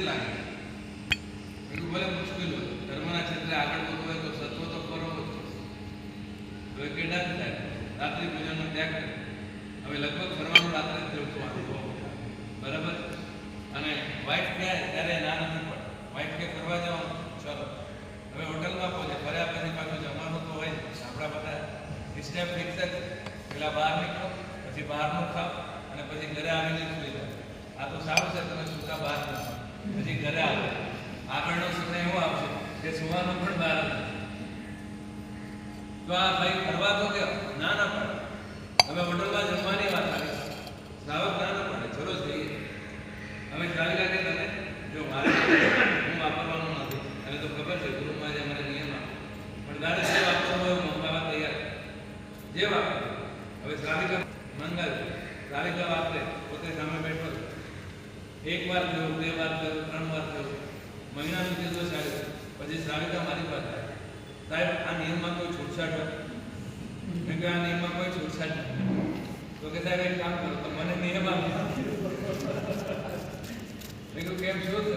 લાગે. એટલું ભલે મુશ્કેલ હોય, ધર્મના ક્ષેત્રે આગળ વધવું હોય તો સત્વ તો કરવો જ. હવે કેડા જ થાય, રાત્રિ ભોજનનો ત્યાગ કરે. હવે લગભગ ફરવાનું રાત્રે જ જવું બરાબર. અને વાઇફ કહે ત્યારે ના નથી પડે. વાઇફ કે ફરવા જવાનું, ચલો. હવે હોટલમાં પહોંચે, ફર્યા પછી પાછું જમવાનું તો હોય આપણા બધા સ્ટેપ ફિક્સ જ. પેલા બહાર નીકળો, પછી બહારનું ખાઓ અને પછી ઘરે આવીને સુઈ જાઓ. આ તો સારું છે, તમે સુતા બહાર જાઓ, પછી ઘરે આવો. આગળનો સમય એવો આવશે કે સુવાનું પણ બહાર જ. તો આ ભાઈ ફરવા તો ગયો, ના ના પડે. હવે હોટલમાં જમવાની વાત આવી, શ્રાવક ના ના પડે, ચલો જઈએ. હવે ખ્યાલ લાગે તમે જો મારે હું વાપરવાનું નથી, હવે તો ખબર છે ગુરુમાં જે મને નિયમ આપે, પણ તારે જે વાપરવું હોય મંગાવવા તૈયાર જે વાપરે. હવે શ્રાવિકા મંગાવ્યું, શ્રાવિકા વાપરે, પોતે સામે બેઠો, એક વાર થયું, બે વાર થયું, 3 વાર થયું, મહિનાનું કીધું ચાલ્યું. પછી શ્રાવિકા મારી પાસે આવે, સાહેબ આ નિયમમાં કોઈ છૂટછાટ હોય? મેં કહ્યું આ નિયમમાં કોઈ છૂટછાટ નથી. તો કે સાહેબ એક કામ કરો, તો મને નિયમ આપો. મેં કહ્યું કેમ શું છે?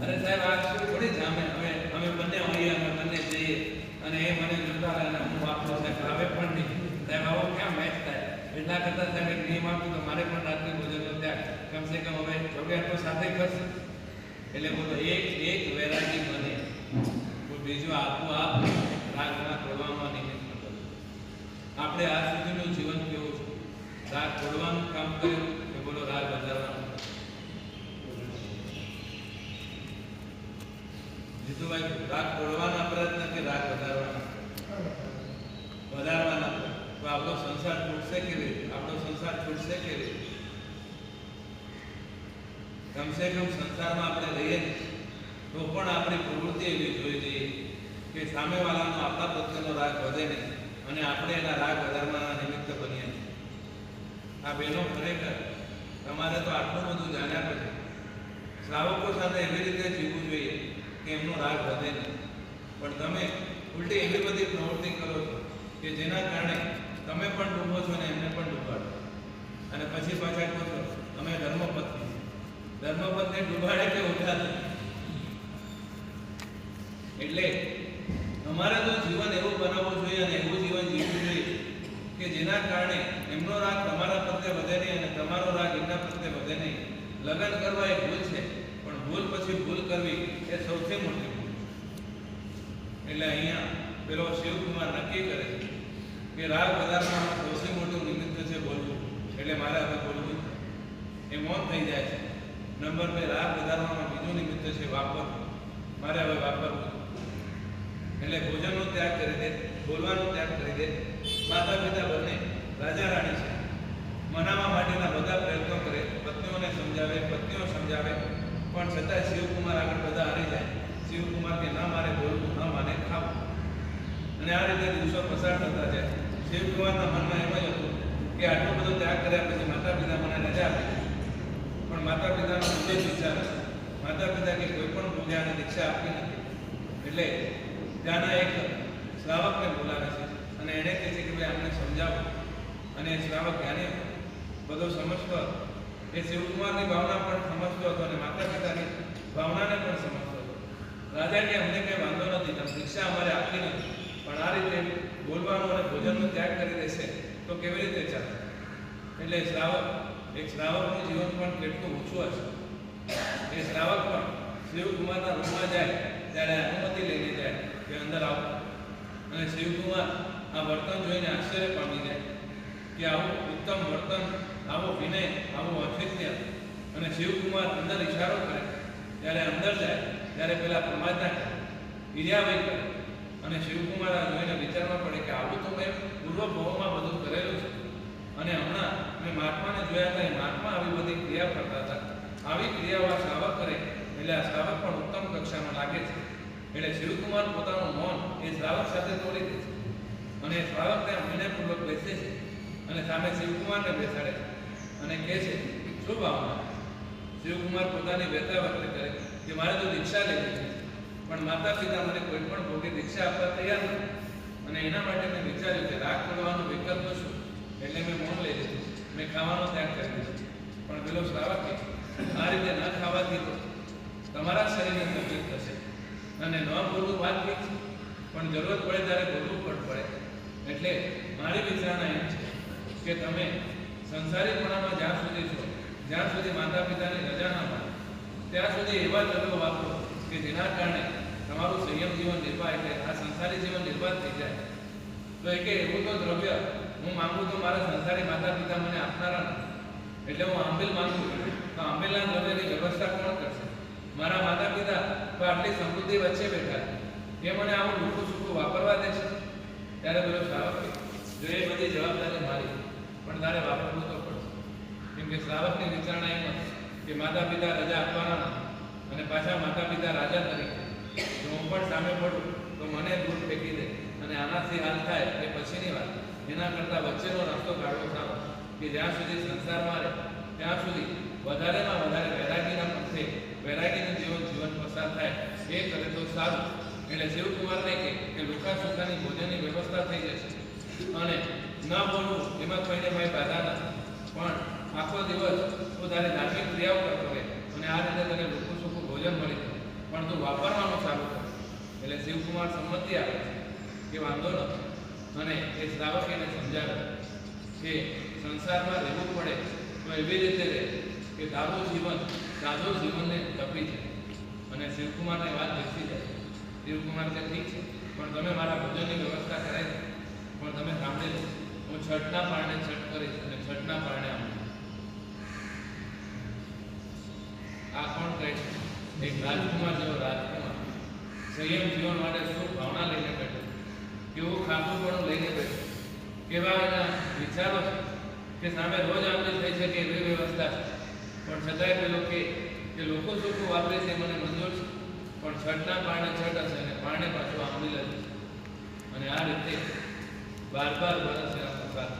અરે સાહેબ આ શું થોડી જામે, અમે બંને હોઈએ, અમે બંને જઈએ અને એ મને જોતા રહે અને હું વાપરું. સાહેબ હવે પણ નહીં સાહેબ, આવો ક્યાં મેચ થાય? એટલા કરતાં સાહેબ એક નિયમ આપ્યું તો મારે પણ રાત્રિ ભોજનનો ત્યાગ, કમસે કમ હવે ચોગ્યા તો સાથે કરશે. એટલે બોલો એક વેરાયટી બને, કોઈ બીજું આપવું આપ રાગના તોડવામાં નિમિત્ત બને. આપણે આજ સુધીનું જીવન કેવું છે? રાગ તોડવાનું કામ કર્યું કે બોલો રાગ વધારવાનું? જીતુભાઈ, રાગ તોડવાના પ્રયત્ન કે રાગ વધારવાના? વધારવાના. તો આપણો સંસાર છૂટશે કેવી રીતે? આપણો સંસાર છૂટશે કેવી રીતે? કમસે કમ સંસારમાં આપણે રહીએ તો પણ આપણી પ્રવૃત્તિ એવી જોઈ જઈએ કે સામેવાળાનો આપણા પ્રત્યેનો રાગ વધે નહીં અને આપણે એના રાગ વધારવાના નિમિત્ત બનીએ. આ બહેનો ખરેખર તમારે તો આટલું બધું જાણ્યા પછી શ્રાવકો સાથે એવી રીતે જીવવું જોઈએ કે એમનો રાગ વધે નહીં. પણ તમે ઉલટી એવી બધી પ્રવૃત્તિ કરો છો કે જેના કારણે તમે પણ ડૂબો છો અને એમને પણ ડૂબાડો. અને પછી પાછા કહો છો અમે ધર્મપત્ની ડૂબાડે કે ઉઠાડે. એટલે અમારે તો જીવન એવું બનાવવું જોઈએ અને એવું જીવન જીવવું જોઈએ કે જેના કારણે એમનો રાગ તમારા પ્રત્યે વધે નહીં અને તમારો રાગ એમના પ્રત્યે વધે નહીં. લગ્ન કરવા એ ભૂલ છે, પણ ભૂલ પછી ભૂલ કરવી એ સૌથી મોટી ભૂલ. એટલે અહીંયા પેલો શિવકુમાર નક્કી કરે છે કે રાગ વધારવામાં સૌથી મોટું નિમિત્ત છે બોલવું, એટલે મારે હવે બોલવું એ મૌન થઈ જાય છે. નંબર 2, રાગ વધારવામાં બીજું નિમિત્ત છે વાપરવું, મારે હવે વાપરવું. એટલે ભોજનનો ત્યાગ કરી દે, બોલવાનો ત્યાગ કરી દે. માતા પિતા બંને રાજા રાણી છે, મનાવવા માટેના બધા પ્રયત્નો કરે, પત્નીઓને સમજાવે, પત્નીઓ સમજાવે, પણ છતાં શિવકુમાર આગળ બધા હારી જાય. શિવકુમાર કે ના મારે બોલવું, ન માને ખાવું. અને આ રીતે દિવસો પસાર થતા જાય. શિવકુમારના મનમાં એમ જ હતું કે આટલો બધો ત્યાગ કર્યા પછી માતા પિતા મને રજા આપી દે. પણ માતા પિતાનો બીજો જ વિચાર હતો. માતા પિતા કે કોઈ પણ પૂજાને દીક્ષા આપી નથી. એટલે ત્યાંના એક શ્રાવકને બોલાવે છે અને એણે કહે છે કે ભાઈ આપણે સમજાવો. અને શ્રાવક જ્ઞાની બધો સમજતો હતો. એ શિવકુમારની ભાવના પણ સમજતો હતો અને માતા પિતાની ભાવનાને પણ સમજતો હતો. રાજા કે અમને કંઈ વાંધો નથી, તમે દીક્ષા અમારે આપી નથી, પણ આ રીતે બોલવાનો અને ભોજનનો ત્યાગ કરી દેશે તો કેવી રીતે ચાલે? એટલે એક શ્રાવકનું જીવન પણ કેટલું ઊંચું હશે. એ શ્રાવક પણ શિવકુમારના રૂમમાં જાય ત્યારે અનુમતિ લઈને જાય કે અંદર આવો. અને શિવકુમાર આ વર્તન જોઈને આશ્ચર્ય પામી જાય કે આવું ઉત્તમ વર્તન, આવો વિનય, આવું ઔચિત્ય. અને શિવકુમાર અંદર ઈશારો કરે ત્યારે અંદર જાય ત્યારે પેલા પ્રમાદના ઈર્યાભાઈ કરે. અને શિવકુમાર આ જોઈને વિચારવા પડે કે આવું તો મેં પૂર્વ ભાવમાં બધું કરેલું છે અને હમણાં મેં મહાત્માને જોયા હતા, મહાત્મા આવી બધી ક્રિયા કરતા હતા. આવી ક્રિયાઓ આ શ્રાવક કરે એટલે આ શ્રાવક પણ ઉત્તમ કક્ષામાં લાગે છે. એટલે શિવકુમાર પોતાનું મૌન એ શ્રાવક સાથે તોડી દે છે અને શ્રાવક ત્યાં વિનયપૂર્વક બેસે છે અને સામે શિવકુમારને બેસાડે છે અને કહે છે શું ભાવના? શિવકુમાર પોતાની વ્યથા વ્યક્ત કરે કે મારે તો દીક્ષા લેવી છે, પણ માતા પિતા મને કોઈ પણ ભોગે દીક્ષા આપવા તૈયાર નથી અને એના માટે મેં વિચાર્યું કે રાગ તોડવાનો વિકલ્પ શું? એટલે મેં મૌન લઈ લીધું, મેં ખાવાનો ત્યાગ કરી દીધો. પણ પેલો શ્રાવક આ રીતે ન ખાવાથી તો તમારા શરીરને તકલીફ થશે. અને ન બોલવું વાત ઠીક છે, પણ જરૂરત પડે ત્યારે બોલવું પણ પડે. એટલે મારી વિચારણા એમ છે કે તમે સંસારીપણામાં જ્યાં સુધી છો, જ્યાં સુધી માતા પિતાની રજા ના મળે ત્યાં સુધી એવા દ્રવ્યો વાપરો કે જેના કારણે તમારું સંયમ જીવન નિર્વાહ, એટલે આ સંસારી જીવન નિર્વાહ થઈ જાય. તો એ કે એવું તો દ્રવ્ય હું માંગુ તો મારા સંસારી માતા પિતા મને આપનારા નથી, એટલે હું આંબેલ માંગુ તો આંબેલના દ્રવ્યની વ્યવસ્થા કોણ કરશે? મારા માતા પિતા તો આટલી સમૃદ્ધિ વચ્ચે બેઠા એ મને આવું લૂકું સૂકું વાપરવા દે છે. ત્યારે પેલો શ્રાવક જો એ બધી જવાબદારી મારી, પણ તારે વાપરવું તો પડશે. કેમ કે શ્રાવકની વિચારણા એમ કે માતા પિતા રજા આપવાના અને પાછા માતા પિતા રાજા તરીકે જો હું પણ સામે પડું તો મને દૂર ફેંકી દે અને આનાથી હાલ થાય એ પછીની વાત. એના કરતાં વચ્ચેનો રસ્તો કાઢવો સારો કે જ્યાં સુધી સંસારમાં રહે ત્યાં સુધી વધારેમાં વધારે વૈરાગીના પંથે વૈરાગીનું જીવન પસાર થાય એ કરે તો સારું. એટલે શિવકુમારને કે લુકા સુખાની ભોજનની વ્યવસ્થા થઈ જશે અને ન બોલવું એમાં કોઈને ભાઈ બાધા નથી, પણ આખો દિવસ તું તારી ધાર્મિક ક્રિયાઓ કરતો રહે અને આ રીતે તને લુકું સુખું ભોજન મળી જાય, પણ તું વાપરવાનું ચાલુ કર. એટલે શિવકુમાર સંમતિ આપે છે કે વાંધો નથી. અને એ શ્રાવક એને સમજાવે કે સંસારમાં રહેવું પડે તો એવી રીતે રહે કે તારું જીવન સાદું જીવનને તપી જાય. અને શિવકુમારને વાત બેસી જાય. શિવકુમાર કે ઠીક છે, પણ તમે મારા ભોજનની વ્યવસ્થા કરાવી દો, પણ તમે સાંભળી લો, હું છઠના પારણે છઠ કરીશ અને છઠના પારણે આવું. આ કોણ કહે છે? એક રાજકુમાર જેવો રાજકુમાર સંયમ જીવન માટે શું ભાવના લઈને બેઠો, કેવું ખાતું લઈને બેઠો, કેવા એના વિચારો છે કે સામે રોજ આમની થઈ શકે એવી વ્યવસ્થા છે, પણ છતાંય પેલો કે લોકો શું વાપરે છે મને મંજૂર છે, પણ છઠના પારણે છઠ હશે અને પારણે પાછું આંબલી હશે. અને આ રીતે 12 વર્ષ એના પસાર.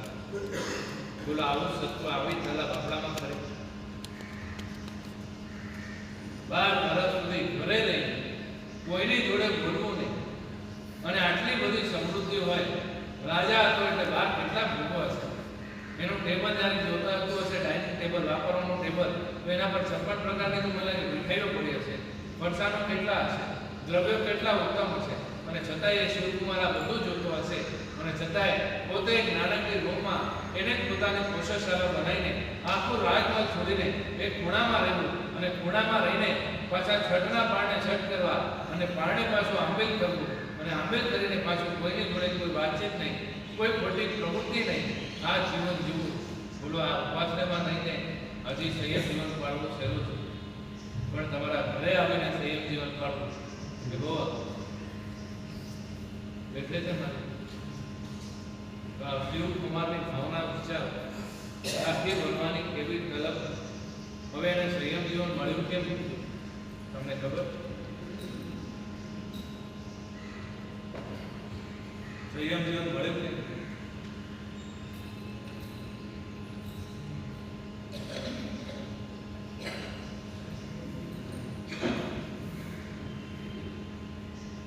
બોલો આવું સત્વ આવી થયેલા બાપડામાં ફરે 12 વર્ષ સુધી ઘરે નહીં, કોઈની જોડે બોલવું નહીં. અને આટલી બધી સમૃદ્ધિ હોય, રાજા હતો એટલે બહાર કેટલા ભોગો હશે. એનું ટેબલ જ્યારે જોતા હતું હશે, ડાઇનિંગ ટેબલ વાપરવાનું ટેબલ, તો એના પર 56 પ્રકારની તો મને મીઠાઈઓ પડી હશે, ફરસાણો કેટલા હશે, દ્રવ્યો કેટલા ઉત્તમ હશે. અને છતાંય એ શિવકુમાર આ બધું જોતો હશે અને છતાંય પોતે એક નાનકડી રૂમમાં એને જ પોતાની પોષશાળા બનાવીને આખું રાજમહેલ છોડીને એક ખૂણામાં રહેવું અને ખૂણામાં રહીને પાછા છઠના પારણે છઠ કરવા અને પારણે પાછું આંબેલ કરવું અને આંબેલ કરીને પાછું કોઈની જોડે કોઈ વાતચીત નહીં, કોઈ ખોટી પ્રવૃત્તિ નહીં, આ જીવન જીવવું. બોલો આ ઉપાસનામાં નહીં ને હજી સંયમ જીવન પાળવું સહેલું છે, પણ તમારા ઘરે આવીને સંયમ જીવન પાળવું એ બહુ એટલે છે મારે. તો આ શિવકુમારની ભાવના વિચાર આખી બનવાની કેવી તલબ. હવે એને સંયમ જીવન મળ્યું કેમ તમને ખબર? સંયમ જીવન મળ્યું કેમ?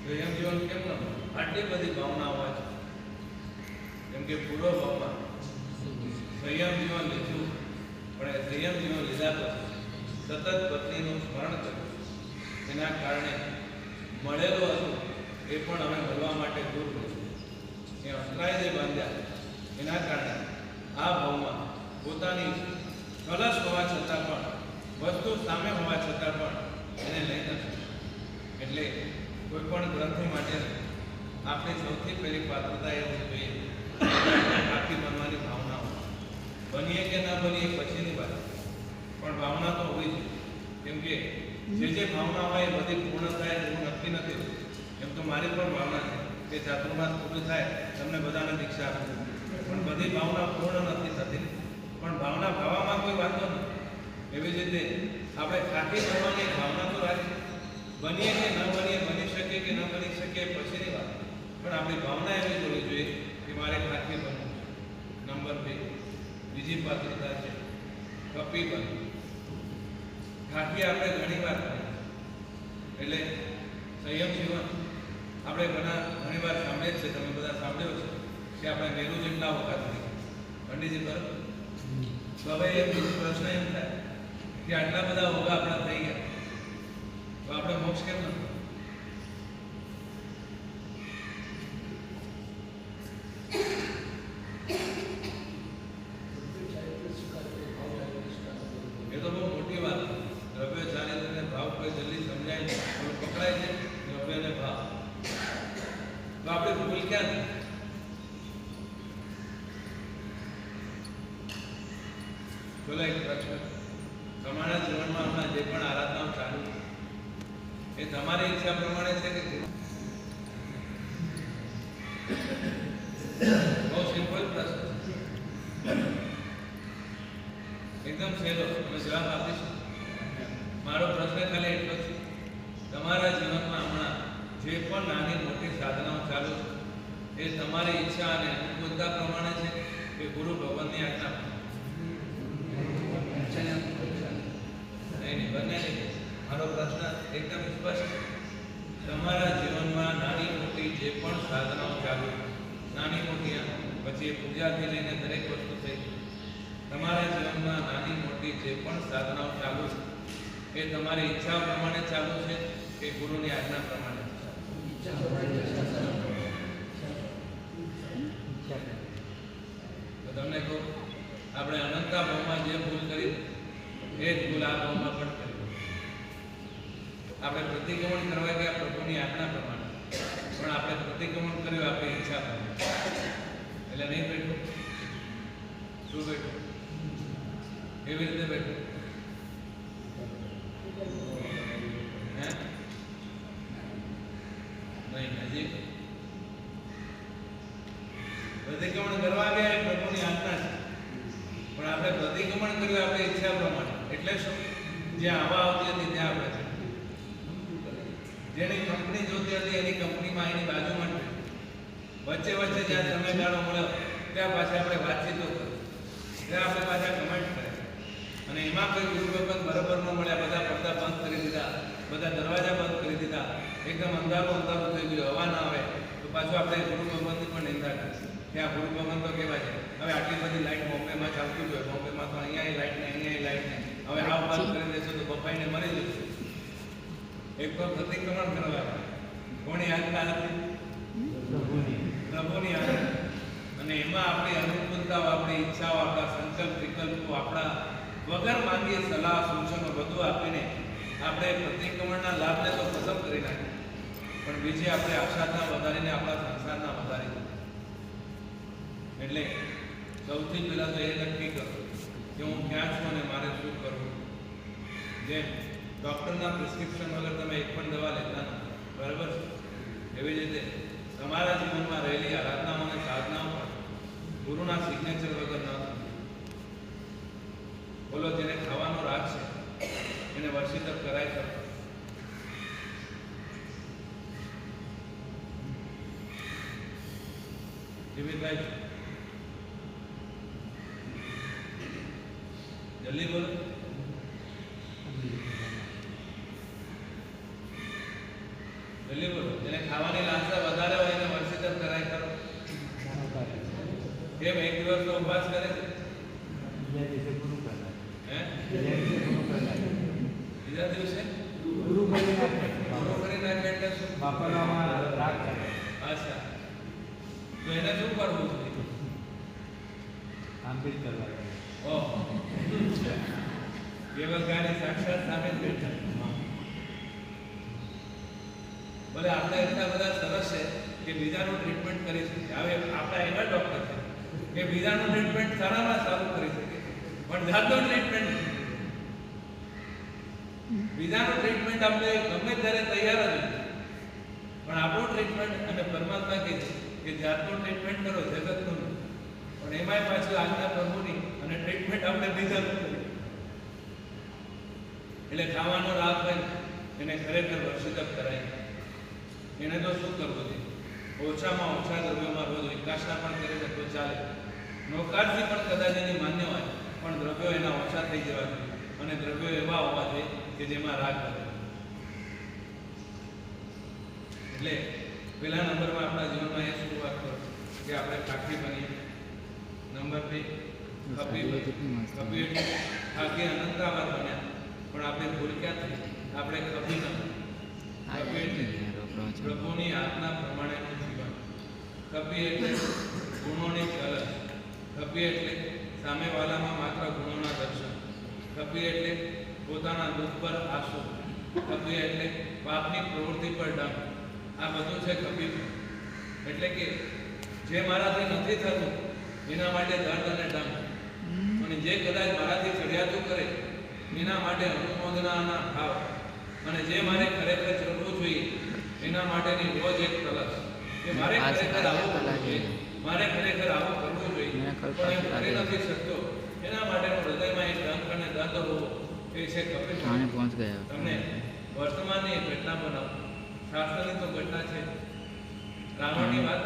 સંયમ જીવન કેમ ન? આટલી બધી ભાવનાઓ છે. કેમ કે પૂર્વ ભાવમાં સંયમ જીવન લીધું, પણ એ સંયમ જીવન લીધા પછી સતત પત્નીનું સ્મરણ કર્યું. એના કારણે મળેલો હતો એ પણ અમે મળવા માટે દૂર કર્યું. એ અંતરાય જે બાંધ્યા એના કારણે આ ભાવમાં પોતાની કલશ હોવા છતાં પણ, વસ્તુ સામે હોવા છતાં પણ એને લઈ નથી. એટલે કોઈ પણ ગ્રંથિ માટે આપણી સૌથી પહેલી પાત્રતા એ હોવી જોઈએ આખી બનવાની ભાવનાઓ. બનીએ કે ના બનીએ પછીની વાત, પણ ભાવના તો હોવી જોઈએ. કેમ કે જે ભાવના હોય એ બધી પૂર્ણ થાય એવું નક્કી નથી. એમ તો મારી પણ ભાવના છે કે ચાતુર્માસ પૂરું થાય તમને બધાને દીક્ષા આપું, પણ બધી ભાવના પૂર્ણ નથી થતી. પણ ભાવના ભાવવામાં કોઈ વાંધો નથી. એવી જ રીતે આપણે ખાખી બનવાની ભાવના તો રાખીએ, બનીએ કે ન બનીએ, બની શકે કે ન બની શકે પછીની વાત, પણ આપણી ભાવના એવી હોવી જોઈએ કે મારે ખાખી બનવું. નંબર 2 બીજી પાત્રતા છે કપી બનવું. ખાખી આપણે ઘણી વાર કરીએ, એટલે સંયમ જીવન આપણે ઘણી વાર સાંભળીએ છીએ, તમે બધા સાંભળ્યો છે કે આપણે મેરુ જેટલા વખત થઈ પંડિતજી બરાબર. તો હવે એ પ્રશ્ન એમ થાય કે આટલા બધા હોગા આપણા થઈ ગયા પકડાય છે દ્રવ્ય અને ભાવ. તો આપણે ભૂલ ક્યાં છે? બોલો એક પ્રશ્ન. તમારા જીવનમાં હમણાં જે પણ આરાધનાઓ ચાલુ છે એ તમારી ઈચ્છા પ્રમાણે છે કે બહુ સિમ્પલ પ્રશ્ન, એકદમ સહેલો, તમે જવાબ આપીશું. મારો પ્રશ્ન ખાલી એટલો છે, તમારા જીવનમાં હમણાં જે પણ નાની મોટી સાધનાઓ ચાલુ છે એ તમારી ઈચ્છા અને અનુકૂળતા પ્રમાણે છે કે ગુરુ ભગવાનની આજ્ઞા? નહીં, બંને નહીં. મારો પ્રશ્ન એકદમ સ્પષ્ટ. તમારા જીવનમાં નાની મોટી જે પણ સાધનાઓ ચાલુ, નાની મોટી પછી પૂજાથી લઈને દરેક વસ્તુ થઈ, તમારા જીવનમાં નાની મોટી જે પણ સાધનાઓ ચાલુ છે એ તમારી ઈચ્છા પ્રમાણે ચાલુ છે કે ગુરુની આજ્ઞા પ્રમાણે? તો તમને કહું, આપણે અનંતા ભાવમાં જે ભૂલ કરી એ જ ભૂલ આ ભાવમાં પણ કરી. આપણે પ્રતિક્રમણ કરવા ગયા પ્રભુની આજ્ઞા પ્રમાણે, પણ આપણે પ્રતિક્રમણ કર્યું આપણી ઈચ્છા પ્રમાણે. એટલે નહીં બેઠું. શું બેઠું? એવી રીતે બેઠું. હે નહીં, હજી પ્રતિક્રમણ કરવા ગયા એ પ્રભુની આજ્ઞા છે, પણ આપણે પ્રતિક્રમણ કર્યું આપણી ઈચ્છા પ્રમાણે. એટલે શું? જ્યાં હવા આવતી હતી ત્યાં આપણે જેની કંપની જોતી હતી એની કંપનીમાં એની બાજુમાં વચ્ચે વચ્ચે જ્યાં સમયગાળો મળ્યો ત્યાં પાછા આપણે વાતચીતો કરી, ત્યાં આપણે પાછા કમેન્ટ કરે, અને એમાં કોઈ ગુરુ ભગવાન બરોબર ન મળ્યા, બધા પડદા બંધ કરી દીધા, બધા દરવાજા બંધ કરી દીધા, એકદમ અંધારું અંધારું થઈ ગયું, હવા ના આવે તો પાછું આપણે ગુરુ ભગવાનની પણ નિંદા કરીશું કે આ ગુરુ ભગવાન તો કેવા છે, હવે આટલી બધી લાઈટ બોમ્બેમાં ચાલતું હોય, બોમ્બેમાં તો અહીંયા લાઈટ ને અહીંયા લાઈટ ને, હવે આ બંધ કરી દેશો તો બફાઈને મરી જશે. એક તો પ્રતિક્રમણ કરવા કોની આજ્ઞા હતી? પ્રભુની આજ્ઞા. અને એમાં આપણી અનુકૂળતાઓ, આપણી ઈચ્છાઓ, આપણા સંકલ્પ વિકલ્પો, આપણા વગર માંગીએ સલાહ સૂચનો બધું આપીને આપણે પ્રતિક્રમણના લાભને તો ખતમ કરી નાખીએ, પણ બીજી આપણે આશાના વધારીને આપણા સંસારના વધારી દીધા. એટલે સૌથી પહેલા તો એ નક્કી કરો કે હું ક્યાં છું અને મારે શું કરવું. જેમ ડૉક્ટરના પ્રિસ્ક્રિપ્શન વગર તમે એક પણ દવા લેતા નથી, બરાબર છે? એવી જ રીતે તમારા જીવનમાં રહેલી આરાધનાઓ અને સાધનાઓ પણ ગુરુના સિગ્નેચર વગર ન થતી. બોલો, જેને ખાવાનો રાગ છે એને વર્ષિત કરાય કરો. જીવિતભાઈ જલ્દી બોલો. જલ્દી બોલો. જેને ખાવાની લાલસા વધારે હોય એને વર્ષિત કરાય કરો. કેમ એક દિવસ તો ઉપવાસ કરે છે? બીજા દિવસે ગુરુ કરી નાખે એટલે શું? અચ્છા, તો એને શું કરવું જોઈએ? સાબિત કરવા. ઓહ, કેવલ ગાડી સાક્ષાત સાબિત બેઠા. ભલે આપણે એટલા બધા સરસ છે કે બીજાનું ટ્રીટમેન્ટ કરી શકીએ. હવે આપણા એવા ડોક્ટર છે કે બીજાનું ટ્રીટમેન્ટ સારામાં સારું કરી શકે, પણ જાતનું ટ્રીટમેન્ટ, બીજાનું ટ્રીટમેન્ટ આપણે ગમે ત્યારે તૈયાર જ નથી, પણ આપણું ટ્રીટમેન્ટ અને પરમાત્મા કહે છે કે જાતનું ટ્રીટમેન્ટ કરો, જગતનું, પણ એમાંય પાછું આજના પ્રભુની, અને ટ્રીટમેન્ટ આપણે બીજાનું કરીએ. એટલે ખાવાનો રાગ હોય એને ખરેખર વર્ષિત કરાય. એને તો શું કરવું જોઈએ? ઓછામાં ઓછા દ્રવ્યોમાં રોજ વિકાસના પણ કરે તો ચાલે. નોકારથી પણ કદાચ એની માન્ય હોય, પણ દ્રવ્યો એના ઓછા થઈ જવા જોઈએ, અને દ્રવ્યો એવા હોવા જોઈએ કે જેમાં રાગ કરે. એટલે પહેલા નંબરમાં આપણા જીવનમાં એ શરૂઆત કરો કે આપણે ખાખી બનીએ. નંબર 2 ખપી એટલે ખાખી અનંતાવાર બન્યા, પણ આપણે ભૂલ ક્યાં થઈ? આપણે ખપી ન ખપી એટલે પ્રભુની આજ્ઞા પ્રમાણેનું જીવન. ખપી એટલે ગુણોની કલશ. ખપી એટલે સામેવાલામાં માત્ર ગુણોના દર્શન. ખપી એટલે પોતાના દુઃખ પર આંસુ. ખપી જોઈએ એટલે પાપની પ્રવૃત્તિ પર ડંખ. આ બધું છે કપી. એટલે કે જે મારાથી નથી થતું એના માટે દર્દ અને ડંખ, અને જે કદાચ મારાથી ચડિયાતું કરે એના માટે અનુમોદનાના ભાવ, અને જે મારે ખરેખર ચડવું જોઈએ એના માટેની રોજ એક તલસ કે મારે ખરેખર આવું કરવું જોઈએ, મારે ખરેખર આવું કરવું જોઈએ, પણ એમ કરી નથી શકતો. એના માટેનો હૃદયમાં એક ડંખ અને દર્દ હોવો એ છે કપિલ. તમને વર્તમાનની એક ઘટના બનાવો. શાસ્ત્રની તો ઘટના છે. રાવણની વાત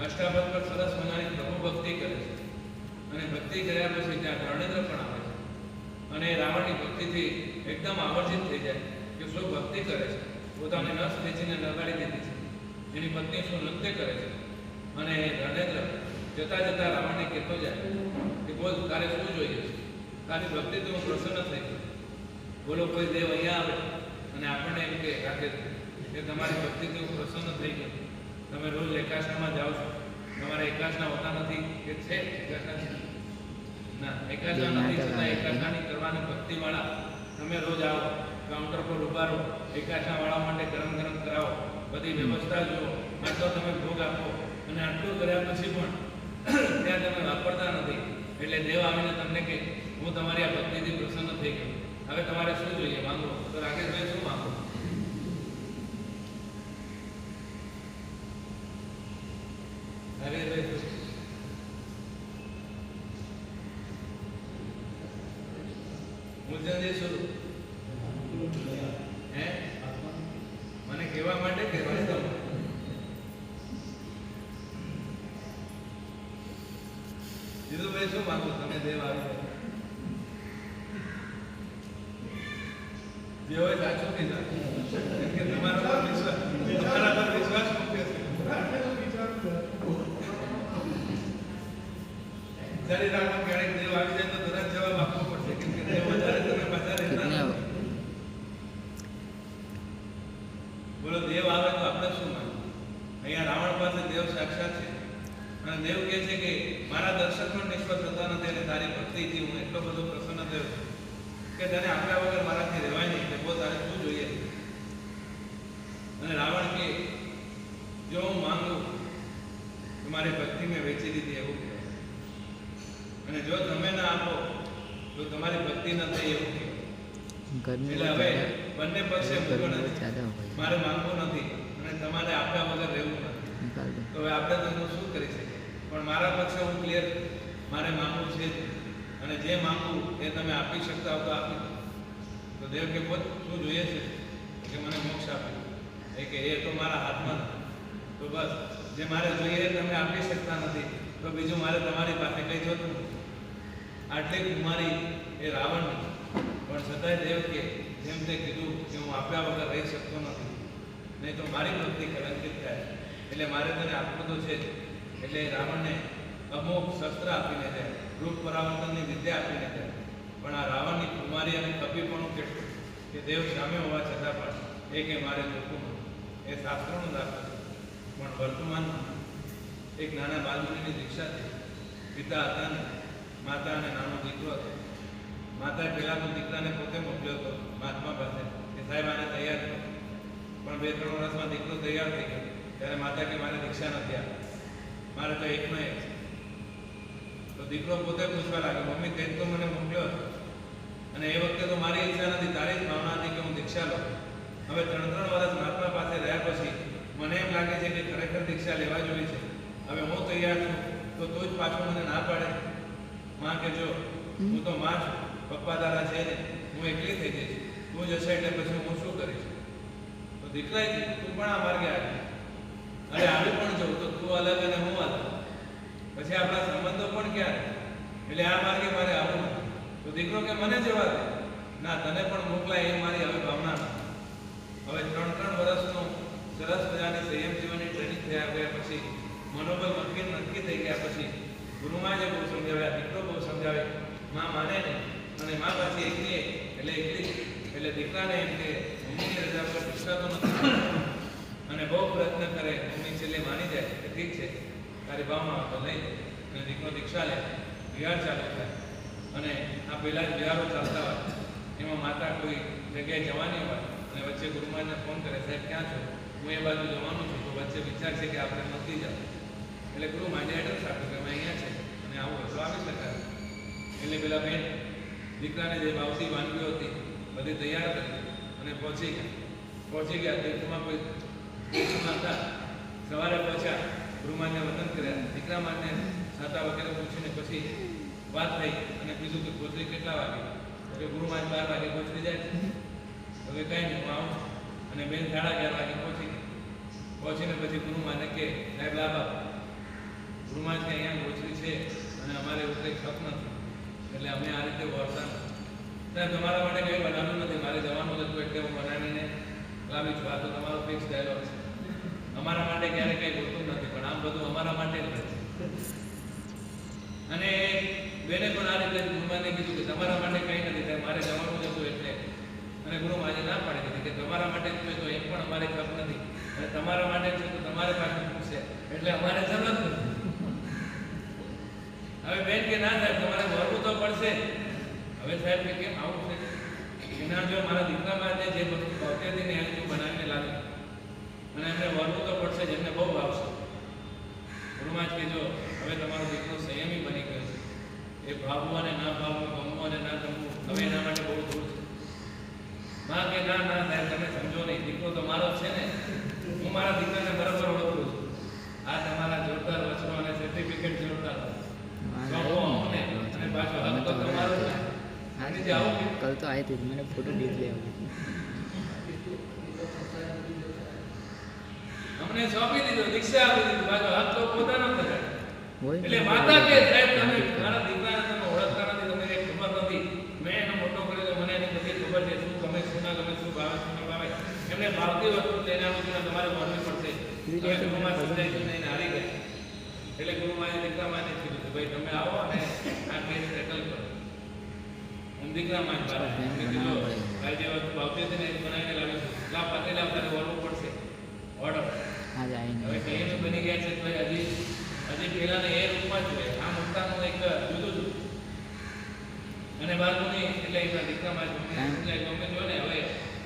અષ્ટાવક્ર પર સરસ મજાની પ્રભુ ભક્તિ કરે છે, અને ભક્તિ કર્યા પછી ત્યાં ધર્મેન્દ્ર પણ આવે છે, અને રાવણની ભક્તિથી એકદમ આકર્ષિત થઈ જાય કે શું ભક્તિ કરે છે, પોતાની નસ ખેંચીને લગાડી દીધી છે, એની પત્ની શું નૃત્ય કરે છે. અને ધર્મેન્દ્ર જતા જતા રાવણને કહેતો જાય કે બોલ, તારે શું જોઈએ છે? તારી ભક્તિથી હું પ્રસન્ન થઈ ગયો. બોલો, કોઈ દેવ અહીંયા આવે અને આપણને એમ કે રાખે કે તમારી ભક્તિથી હું પ્રસન્ન થઈ ગયો, તમે રોજ એકાદશામાં જાઓ છો, તમારે એકાદશા હોતા નથી કે છે એકાદશા? ના, એકાદશા નથી છતાં એકાદશાની કરવાની ભક્તિવાળા તમે રોજ આવો, કાઉન્ટર પર ઉભા રહો, એકાદશાવાળા માટે ગરમ ગરમ કરાવો, બધી વ્યવસ્થા જુઓ, આટલો તમે ભોગ આપો, અને આટલું કર્યા પછી પણ ત્યાં તમે વાપરતા નથી. એટલે દેવ આવીને તમને કે હું તમારી આ ભક્તિથી પ્રસન્ન થઈ ગયો, હવે તમારે શું જોઈએ, માંગો. તો રાકેશભાઈ શું માંગો? મને કહેવા માટે કે જીતુભાઈ શું માંગો તમે? દેવ આવી જે હોય સાચું કીધું, કે તમારા પર વિશ્વાસ મૂક્યો છે. જ્યારે રાખો ક્યારેક દેવ આવી જાય તો તરત જવાબ આપવો પડશે, કેમ કે દેવ વધારે તમે પાછા રહેતા નથી. બોલો, દેવ આવે તો આપણે શું માનવું? અહીંયા રાવણ પાસે દેવ સાક્ષાત છે, અને દેવ કહે છે કે મારા દર્શક પણ નિષ્ફળ થતા નથી, અને તારી ભક્તિથી હું એટલો બધો પ્રસન્ન થયો કે તને આપ્યા વગર મારાથી રહેવાય નહીં. કે બોલ, તારે શું જોઈએ? અને રાવણ કે જો હું માંગુ તો મારી ભક્તિ મેં વેચી દીધી એવું કહેવાય, અને જો તમે ના આપો તો તમારી ભક્તિ ન થઈ એવું કહેવાય. એટલે હવે બંને પક્ષે મારે માંગવું નથી અને તમારે આપ્યા વગર રહેવું નથી. તો હવે આપણે તો શું કરી શકીએ? પણ મારા પક્ષે હું ક્લિયર, મારે માંગવું છે, અને જે માંગવું એ તમે આપી શકતા હો તો આપી દો. તો દેવ કે બોલ, શું જોઈએ છે? કે મને મોક્ષ આપ્યો. એ કે એ તો મારા હાથમાં નથી. તો બસ, જે મારે જોઈએ એ તમે આપી શકતા નથી, તો બીજું મારે તમારી પાસે કંઈ જોતું નથી. આટલી કુમારી એ રાવણની, પણ છતાંય દેવ કે જેમ તે કીધું કે હું આપ્યા વગર રહી શકતો નથી, નહીં તો મારી ભક્તિ કલંકિત થાય, એટલે મારે તને આપવું તો છે જ. એટલે રાવણને અમુક શસ્ત્ર આપીને જાય, રૂપ પરાવર્તનની વિદ્યા આપીને જાય. પણ આ રાવણની કુમારી અને કપીપણું કેટલું કે દેવ સામે હોવા છતાં પણ એ કે મારે જોતું નથી. એ શાસ્ત્રોનો દાખલો છે. પણ વર્તમાનમાં એક નાના બાળકની દીક્ષા થઈ. પિતા હતા ને, માતા અને નાનો દીકરો હતો. માતાએ પહેલા તો દીકરાને પોતે મોકલ્યો હતો મહાત્મા પાસે કે સાહેબ આને તૈયાર કરો. પણ 2-3 વર્ષમાં દીકરો તૈયાર થઈ ગયો ત્યારે માતા કે મારે દીક્ષા નથી આપી, મારે તો એકનો એક છે. તો દીકરો પોતે પૂછવા લાગ્યો, મમ્મી તે તો મને મોકલ્યો હતો, અને એ વખતે તો મારી ઈચ્છા નથી, તારી જ ભાવના હતી કે હું દીક્ષા લઉં. હવે 3-3 વર્ષ મહાત્મા પાસે રહ્યા પછી મને એમ લાગે છે કે ખરેખર દીક્ષા લેવા જોઈએ છે. હવે હું તૈયાર છું તો તું જ પાછું મને ના પાડે? માં કે જો હું તો માં છું, પપ્પા તારા છે ને, હું એકલી થઈ જઈશ, તું જશે એટલે પછી હું શું કરીશ? તો દીકરાએ કીધું તું પણ આ માર્ગે આવી, અરે આવી પણ જવું તો તું અલગ અને હું અલગ, પછી આપણા સંબંધો પણ ક્યારે? એટલે આ માર્ગે મારે આવું નથી. તો દીકરો કે મને જવા દે, ના તને પણ મોકલાય એ મારી હવે ભાવના નથી. હવે 3-3 વર્ષનો સરસ મજાની સંયમ જીવનની ટ્રેનિંગ થયા ગયા પછી, મનોબળ નક્કી થઈ ગયા પછી ગુરુમાં જે બહુ સમજાવ્યા, દીકરો બહુ સમજાવે, માં માને નહીં, અને માં પાછી એકલી એટલે દીકરાને એમ કે મમ્મીની રજા પર દીક્ષા નથી, અને બહુ પ્રયત્ન કરે, મમ્મી છેલ્લે માની જાય કે ઠીક છે તારી ભાવમાં તો લઈ જાય, અને દીકરો દીક્ષા લે, વિહાર ચાલુ થાય. અને આ પહેલાં જ વિહારો ચાલતા હોય, એમાં માતા કોઈ જગ્યાએ જવાની હોય ગુરુમાનને ફોન કરે, સાહેબ ક્યાં છો? હું એ બાજુ જવાનું છું. તો વચ્ચે વિચાર છે કે આપણે નથી જાવ. એટલે ગુરુમાને એડ્રેસ આપ્યું કે અમે અહીંયા છે અને આવું હોય તો આવી શકાય. એટલે પેલા બેન દીકરાને જે ભાવતી વાનગીઓ હતી બધી તૈયાર કરી અને પહોંચી ગયા તીર્થમાં કોઈ તીર્થમાં હતા. સવારે પહોંચ્યા, ગુરુમાનને વંદન કર્યા, દીકરા માને છાતા વગેરે પૂછીને પછી વાત થઈ અને કીધું કે ગોત્રી કેટલા વાગે? તો કે ગુરુમાન 12 વાગે પહોંચી જાય. હવે કંઈ નહીં, હું આવું. અને બેન 11:30 વાગે પહોંચીને પછી ગુરુમાને કે સાહેબ લાભ આપો. ગુરુમાન કે અહીંયા ગોચરી છે અને અમારે એવું કંઈ ખપ નથી, એટલે અમે આ રીતે વર્તા સાહેબ તમારા માટે કંઈ બનાવ્યું નથી, મારે જવાનું હતું એટલે હું બનાવીને લાવી છું. આ તો તમારો ફિક્સ ડાયલોગ છે. અમારા માટે ક્યારે કંઈ ગોતું નથી, પણ આમ બધું અમારા માટે જ છે. અને બેને પણ આ રીતે ગુરુમાને કીધું કે તમારા માટે કંઈ નથી સાહેબ, મારે જવાનું જ હતું એટલે. અને ગુરુમાને ના પાડી દીધી કે તમારા માટે જ છે તો એમ પણ અમારે ખપ નથી, અને તમારા માટે છે તો તમારે પાસે પૂછશે એટલે અમારે જરૂર નથી. હવે બેન કે ના સાહેબ તમારે વરવું તો પડશે. હવે સાહેબ કે કેમ આવું છે? એના જો મારા દીકરા માટે જે વસ્તુ ભાવતી હતી ને એને બનાવીને લાવી અને એમને વરવું તો પડશે, જેમને બહુ ભાવશે. ગુરુમાં જ કીધો હવે તમારો દીકરો સંયમી બની ગયો છે, એ ભાવવું અને ના ભાવવું, ગમવું અને ના ગમવું હવે એના માટે બહુ દૂર છે. માં કે ના ના સાહેબ તમે સમજો નહીં, દીકરો તો મારો જ છે ને, હું મારા દીકરાને બરાબર ઓળખું છું. આ તમારા જોરદાર વચનો અને સર્ટિફિકેટ જોરદાર कल तो आए थे, मैंने फोटो देख लिया. हमने सौंपी દીધો, દીક્ષા આપી દીધી, બાજુ હાથ તો પોતાનો જ કરે. એટલે માતા કે સાહેબ તમે મારા દીકરાને તમે ઓળખતા નથી, તમને કઈ ખબર નથી. મેં એનો મોટો કર્યો તો મને એની બધી ખબર છે, શું ગમે શું ના ગમે, શું ભાવે શું ના ભાવે. એમને ભાવતી વસ્તુ લઈને આવું છું, તમારે માનવી પડશે. ગુરુમાં સમજાય નહીં હારી ગયા. એટલે ગુરુમાએ દીકરા માને કીધું કે ભાઈ તમે આવો અને આ કેસ સેટલ કરો. દીકરા માન કીધું ભાઈ જે વસ્તુ ભાવતી હતી ને એ બનાવીને લાવીશું. લા પાતેલા તારે વળવું પડશે. ઓર્ડર હવે કેમ બની ગયા છે તો હજી પેલાને એ રૂપમાં જોઈએ. આ મુક્તાનું એક જુદું જુદું અને બાળકોની એટલે એના દીકરામાં સમજાય ગમે જો ને હવે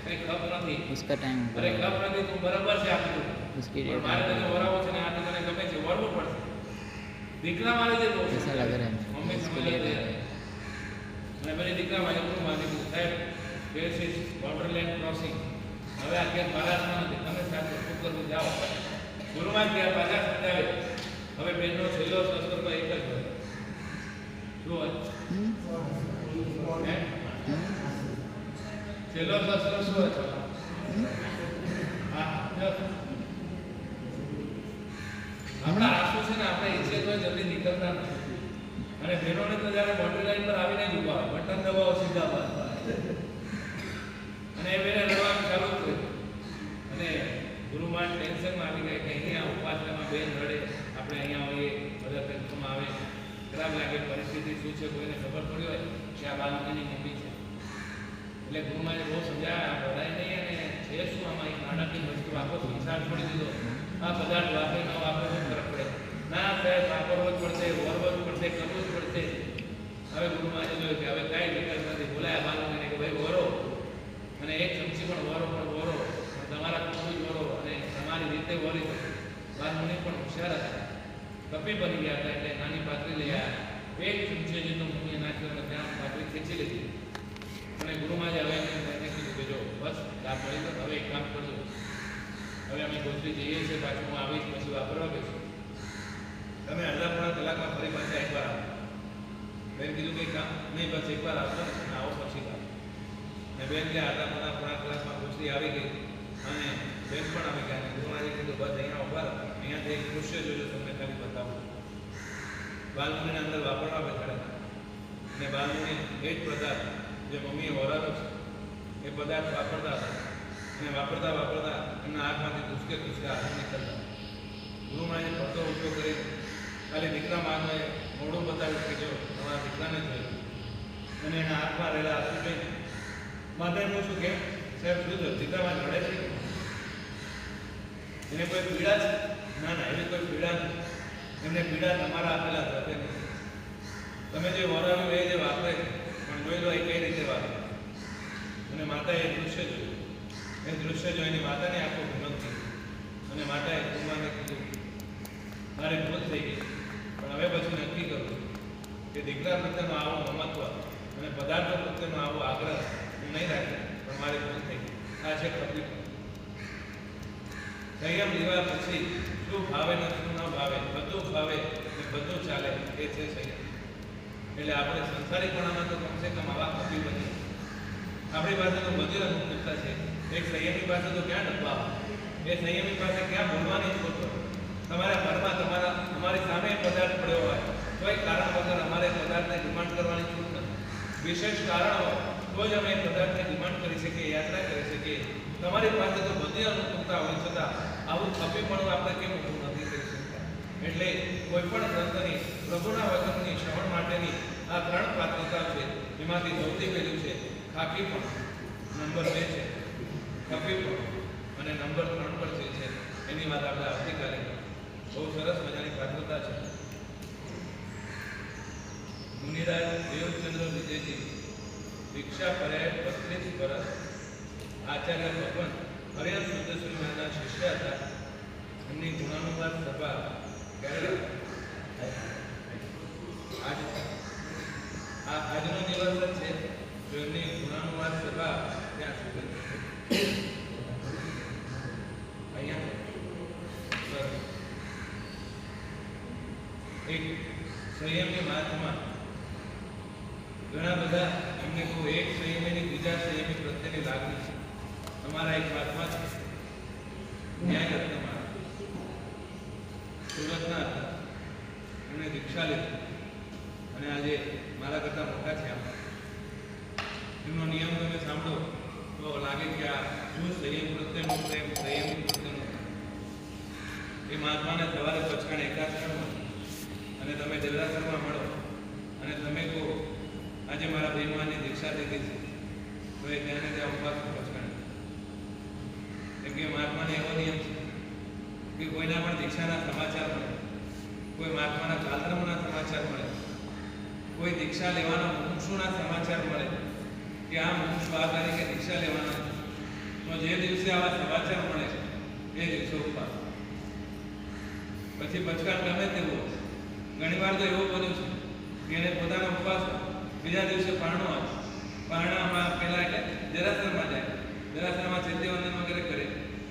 કઈ ખપ નથી. उसका टाइम અરે ખપ નથી તું બરાબર છે આપી દઉં. उसकी પણ મારે તને વરાવો છે ને આ તને ગમે છે વળવું પડશે. દીકરા મારે જે દોષ ऐसा लग रहा है મમ્મી उसके સમજે लिए. અને મને દીકરા મારે પણ માની દીધું સાહેબ ધીસ ઇઝ બોર્ડરલેન્ડ ક્રોસિંગ. હવે આ કેસ ભારતમાં નથી, તમે સાથે શું કરવું જાઓ. ગુરુમાં ગયા પાછા સમજાવે. હવે બેનનો છેલ્લો શસ્ત્ર તો એક જ હોય. શું હોય? છેલ્લો શસ્ત્ર શું હોય? આપણા આંસુ છે ને આપણે ઈચ્છે તો જલ્દી નીકળતા નથી. અને બહેનોને તો જ્યારે બોર્ડર લાઈન પર આવીને જ ઉભા હોય, બટન દબાવો સીધા બાદ. અને એ બેને રડવાનું ચાલુ જ કર્યું. અને ગુરુમાન ટેન્શનમાં આવી ગયા કે અહીંયા ઉપાસનામાં બેન રડે, આપણે અહીંયા હોઈએ, બધા ટેન્શનમાં આવે, ખરાબ લાગે, પરિસ્થિતિ શું છે કોઈને ખબર પડી હોય કે આ બાળકીની મમ્મી છે. એટલે ગુરુમાને બહુ સમજાયા બધાય નહીં. અને છે શું આમાં એક નાણાકીય વસ્તુ આખો સંસાર છોડી દીધો. આ બધા જ વાપરે ન વાપરે શું ફરક પડે? ના સાહેબ વાપરવો જ પડશે, વરવો જ પડશે, કરવું જ પડશે. હવે ગુરુમાને જોયું કે હવે કાંઈ વિકલ્પ નથી. બોલાયા બાળકને કે ભાઈ વરો, અને એક ચમચી પણ વરો, પણ તમારા કુટુંબ વરો અને તમારી રીતે વરી શકે. બાળકને પણ હોશિયાર હતા, કપી બની ગયા હતા. એટલે નાની પાતળી લઈ આવ્યા, એક ચમચી જેટલો મમ્મીએ નાખ્યો અને ત્યાં પાતળી ખેંચી લીધી. અને ગુરુમાએ હવે એને કીધું કે જો બસ લાભ મળી ગયો, હવે એક કામ કરજો, હવે અમે ગોત્રી જઈએ છીએ, પાછું હું આવીશ, પછી વાપરવા બેસું. તમે અડધા પોણા કલાકમાં ફરી પાછા એકવાર આવો. બેન કીધું કંઈ કામ નહીં, બસ એકવાર આવશો ને આવો પછી કામ. ને બેન કે અડધા પોણા કલાકમાં ગોત્રી આવી ગઈ અને બેન પણ આવી ગયા. અને ગુરુમાએ કીધું બસ અહીંયા ઉભા રહો, અહીંયાથી એક દૃશ્ય જોજો, તમને ખાલી બતાવું. બાલમુનિને અંદર વાપરવા બેસાડ્યા અને બાલમુનિ એ જ પદાર્થ જે મમ્મીએ વરાનો છે એ પદાર્થ વાપરતા હતા. અને વાપરતા એમના હાથમાંથી દુષ્કે હાથ નીકળતા. ગુરુમાએ પડતો ઊંચો કરી ખાલી દીકરા માનોએ મોઢું બતાવ્યું કે જો તમારા દીકરાને જોયું. અને એના હાથમાં રહેલા આંસુ જોઈને માતાએ પૂછ્યું કેમ સાહેબ શું થયું? દીકરામાં લડે છે? એને કોઈ પીડા છે? ના ના એની કોઈ પીડા નથી. એમને પીડા તમારા આપેલા સાથે નથી. તમે જે વરાવ્યું એ જે વાપરે પણ જોઈ લો એ કઈ રીતે વાપરે. અને માતાએ એ દૃશ્ય જોયું. એ દૃશ્ય જો એની માતાની આંખો હિંમત થઈ અને માતાએ કુમારને કીધું મારે ભૂલ થઈ ગઈ, પણ હવે પછી નક્કી કરું કે દીકરા પ્રત્યેનો આવો મમત્વ અને પદાર્થો પ્રત્યેનો આવો આગ્રહ હું નહીં રાખી, પણ મારી ભૂલ થઈ ગઈ. આ છે ખપી. સંયમ લેવા પછી શું ભાવે ને શું ન ભાવે, બધું ભાવે ને બધું ચાલે, એ છે સંયમ. એટલે આપણે સંસારીપણામાં તો કમસે કમ આવા ખપી બની. આપણી પાસે તો બધી અનુકૂળતા છે. એક સંયમી પાસે તો ક્યાં ડબ્બા, એ સંયમી પાસે ક્યાં ભૂલવાની જ ખોટો. તમારા ઘરમાં અમારી સામે પદાર્થ પડ્યો હોય કોઈ કારણ વગર અમારે પદાર્થને ડિમાન્ડ કરવાની છૂટ નથી. વિશેષ કારણ હોય તો જ અમે પદાર્થને ડિમાન્ડ કરી શકીએ, યાત્રા કરી શકીએ. તમારી પાસે તો બધી અનુકૂળતા હોય છતાં આવું ખપીપણું આપણે કેમ ઊભું નથી કરી શકતા? એટલે કોઈ પણ ગ્રંથની પ્રભુના વચનની શ્રવણ માટેની આ 3 પાત્રતા છે. એમાંથી સૌથી પહેલું છે ખાકીપણ, નંબર 2 છે ખપીપણ અને નંબર 3 પર જે છે એની વાત આપણે આવતીકાલે બહુ સરસ મજાની પાત્રતા છે. મુનિરાજ દેવચંદ્ર વિજયજી દીક્ષા પર્યાય 32 વર્ષ આચાર્ય ભગવાન હરિહર શુદ્ધેશ્વરી મહારાજના શિષ્ય હતા. એમની ગુણાનુવાદ સભા કેરળ આજનો દિવસ જ છે. જો એમની ગુણાનુવાદ સભા ત્યાં સુધી અહીંયા એક સંયમની મહાત્મા ઘણા બધા એમને કોઈ એક સંયમીની બીજા સંયમી પ્રત્યેની લાગણી છે. તમારા એક મહાત્મા છે ન્યાય રત્નમાં સુરતના હતા. એમણે દીક્ષા લીધી અને આજે મારા કરતાં મોટા છે. એમનો નિયમ તમે સાંભળો તો લાગે કે આ શું સંયમ પ્રત્યેનો પ્રેમ, સંયમ પ્રત્યેનો. એ મહાત્માને સવારે પચકાણ એકાદશમાં અને તમે દેવરાસરમાં મળો અને તમે કહો આજે મારા બહેનવાની દીક્ષા લીધી છે, તો એ ત્યાંને ત્યાં ઉપવાસ પચકાણ. કેમ કે મહાત્માને એવો નિયમ છે કે કોઈના પણ દીક્ષાના સમાચાર મળે, કોઈ મહાત્માના ચાલધર્મના સમાચાર મળે, કોઈ દીક્ષા લેવાના મુમુક્ષુના સમાચાર મળે કે આ મુમુક્ષુ આ તારીખે દીક્ષા લેવાના છે, તો જે દિવસે આવા સમાચાર મળે એ દિવસે ઉપવાસ. પછી પચકાણ ગમે તેવું. ઘણીવાર તો એવું બન્યું છે કે એને પોતાનો ઉપવાસ બીજા દિવસે પારણો આવે, પારણામાં પહેલા એટલે દેરાસરમાં જાય, દેરાસરમાં ચૈત્યવંદન વગેરે કરે,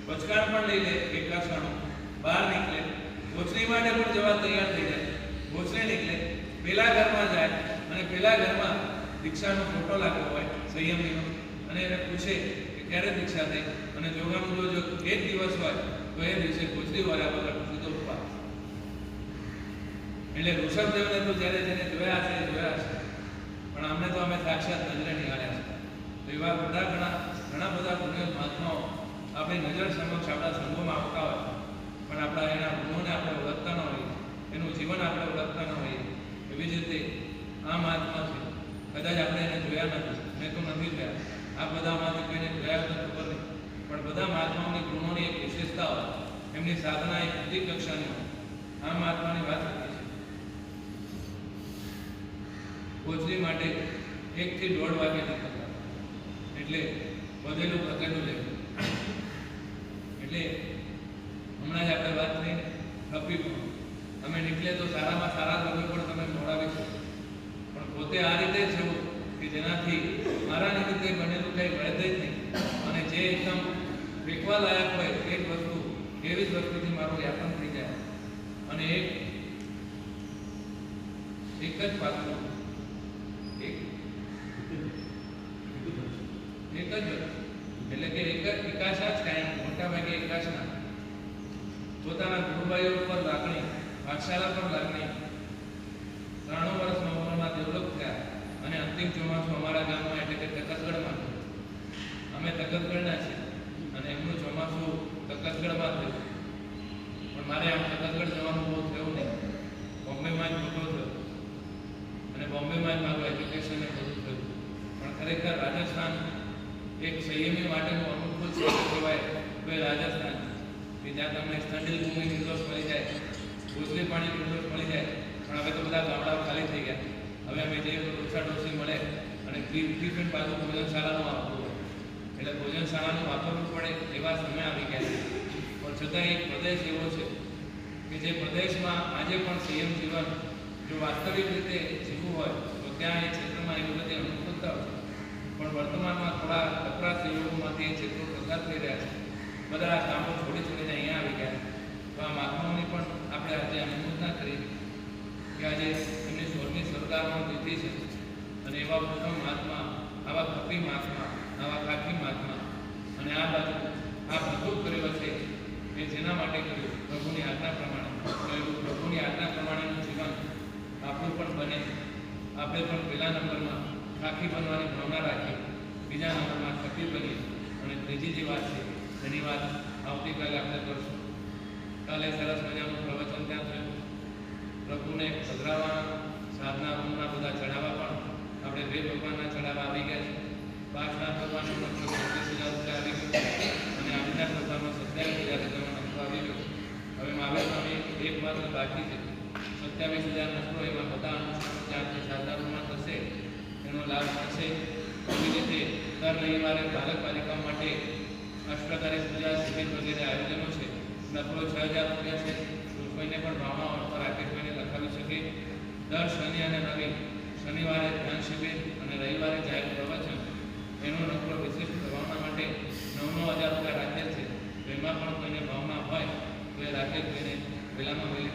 પચકાણ પણ લઈ લે, એકાદશાનું બહાર નીકળે, ભોજની માટે પણ જવા તૈયાર થઈ જાય, ભોજને નીકળે, પેલા ઘરમાં જાય અને પેલા ઘરમાં દીક્ષાનો ફોટો લાગ્યો હોય સંયમીનો અને એને પૂછે કે ક્યારે દીક્ષા થઈ, અને જોવાનું જો એક દિવસ હોય તો એ દિવસે ભોજની વાળા વગર સીધો ઉપવાસ. એટલે ઋષભદેવને તો જ્યારે જેને જોયા છે પણ અમને તો અમે સાક્ષાત નજરે નિહાળ્યા છે. તો એવા ઘણા બધા પુણ્ય મહાત્માઓ આપણી નજર સમક્ષ આપણા સંઘોમાં આવતા હોય પણ આપણા એના ગુણોને આપણે ઓળખતા ન હોઈએ, એનું જીવન આપણે ઓળખતા ન હોઈએ. એવી જ રીતે આ મહાત્મા છે, કદાચ આપણે એને જોયા નથી, મેં તો નથી જોયા, આ બધામાંથી કોઈને જોયા તો ખબર નહીં, પણ બધા મહાત્માઓની ગુણોની એક વિશેષતા હોય, એમની સાધના એક ઉચ્ચ કક્ષાની હોય. આ મહાત્માની વાત કરી છે. ભોજની માટે 1 થી 1.5 વાગે નીકળતા, એટલે વધેલું ઘટેલું લેવું. એટલે હમણાં જ આપણે વાત થઈ ખપી પણ તમે નીકળે તો સારામાં સારા તમે પણ તમે મોડાવી શકો, પણ પોતે આ રીતે જ જવું કે જેનાથી મારા નિમિત્તે બનેલું કંઈ વળે જ નહીં, અને જે એકદમ વેકવા લાયક હોય એ જ વસ્તુ એવી જ વસ્તુથી મારું યાપન થઈ જાય. અને એક જ પાત્ર એક જ એટલે કે એકાશા જ કાયમ, મોટા ભાગે એકાશના. પોતાના ગુરુભાઈઓ પર લાગણી, પાઠશાળા પર લાગણી. 93 વર્ષની ઉંમરમાં ડેવલપ થયા અને અંતિમ ચોમાસું અમારા ગામમાં એટલે કે તકતગઢમાં. અમે તકતગઢના છીએ અને એમનું ચોમાસું તકતગઢમાં થયું. પણ મારે આમ તકતગઢ જવાનું બહુ થયું નહીં, બોમ્બેમાં જ મોટો થયો અને બોમ્બેમાં જ મારું એજ્યુકેશન એ બધું થયું. પણ ખરેખર રાજસ્થાન એક સંયમી માટેનું અનુકૂળ ક્ષેત્ર કહેવાય તો એ રાજસ્થાન, કે જ્યાં તમને ઠંડી ભૂમિ નિર્દોષ મળી જાય, ભોજલી પાણી નિર્દોષ મળી જાય. પણ હવે તો બધા ગામડાઓ ખાલી થઈ ગયા. હવે અમે જે ડોસા ડોસી મળે અને ટિફિન પાછું ભોજનશાળાનું આપવું હોય, એટલે ભોજનશાળાનું વાપરવું પડે એવા સમય આવી ગયા છે, પણ છતાં એક પ્રદેશ એવો છે કે જે પ્રદેશમાં આજે પણ સંયમ જીવન જો વાસ્તવિક રીતે જીવવું હોય તો ત્યાં એ ક્ષેત્રમાં એવી બધી અનુકૂળતાઓ છે, પણ વર્તમાનમાં થોડા કપરા સંયોગોમાંથી એ ક્ષેત્રો પસાર થઈ રહ્યા છે. બધા આ કામો છોડીને અહીંયા આવી ગયા. તો આ મહાત્માઓની પણ આપણે આજે અનુમોદના કરી કે આજે એમની 16મી સરકારમાં તિથિ છે અને એવા પ્રથમ મહાત્મા, આવા કપી મહાત્મા, આવા કાકી મહાત્મા અને આ બાજુ આ બધું કર્યો છે કે જેના માટે કર્યું પ્રભુની આજ્ઞા પ્રમાણે. તો એવું પ્રભુની આજ્ઞા પ્રમાણેનું જીવન આપણું પણ બને. આપણે પણ પહેલા નંબરમાં ખાખી બનવાની ભાવના રાખી, બીજા નંબરમાં કપી બની અને ત્રીજી જે વાત છે એની વાત આવતીકાલે આપણે કરશું. કાલે સરસ મજાનું પ્રવચન ત્યાં થયું. પ્રભુને પધરાવા સાધના રૂમના બધા ચડાવવા પણ આપણે 2 ભગવાનના ચડાવવા આવી ગયા છે. 5ના ભગવાનનો નકશો 36,000 રૂપિયા આવી ગયો અને આજના ભગવાનનો 27,000 રૂપિયાનો નકશો આવી ગયો. હવે મહાવીર સ્વામી એક માત્ર બાકી છે. 27,000 નકશો એમાં બધા અનુષ્ઠાનો ત્યાંથી સાધના રૂમમાં થશે, એનો લાભ થશે. એવી રીતે દર રવિવારે બાલક બાલિકાઓ માટે અષ્ટપ્રકારી પૂજા શિબિર વગેરે આયોજનો છે. નકલો 6,000 રૂપિયા છે. કોઈને પણ ભાવના ઓળખા રાખે કોઈને લખાવી શકે. દર શનિ અને રવિ, શનિવારે ધ્યાન શિબિર અને રવિવારે જાહેર પ્રવચન, એનો નકલો વિશિષ્ટ ભાવના માટે 9,000 રૂપિયા રાખેલ છે. તો એમાં પણ કોઈને ભાવના હોય તો એ રાખેલ કોઈને વહેલામાં વહેલી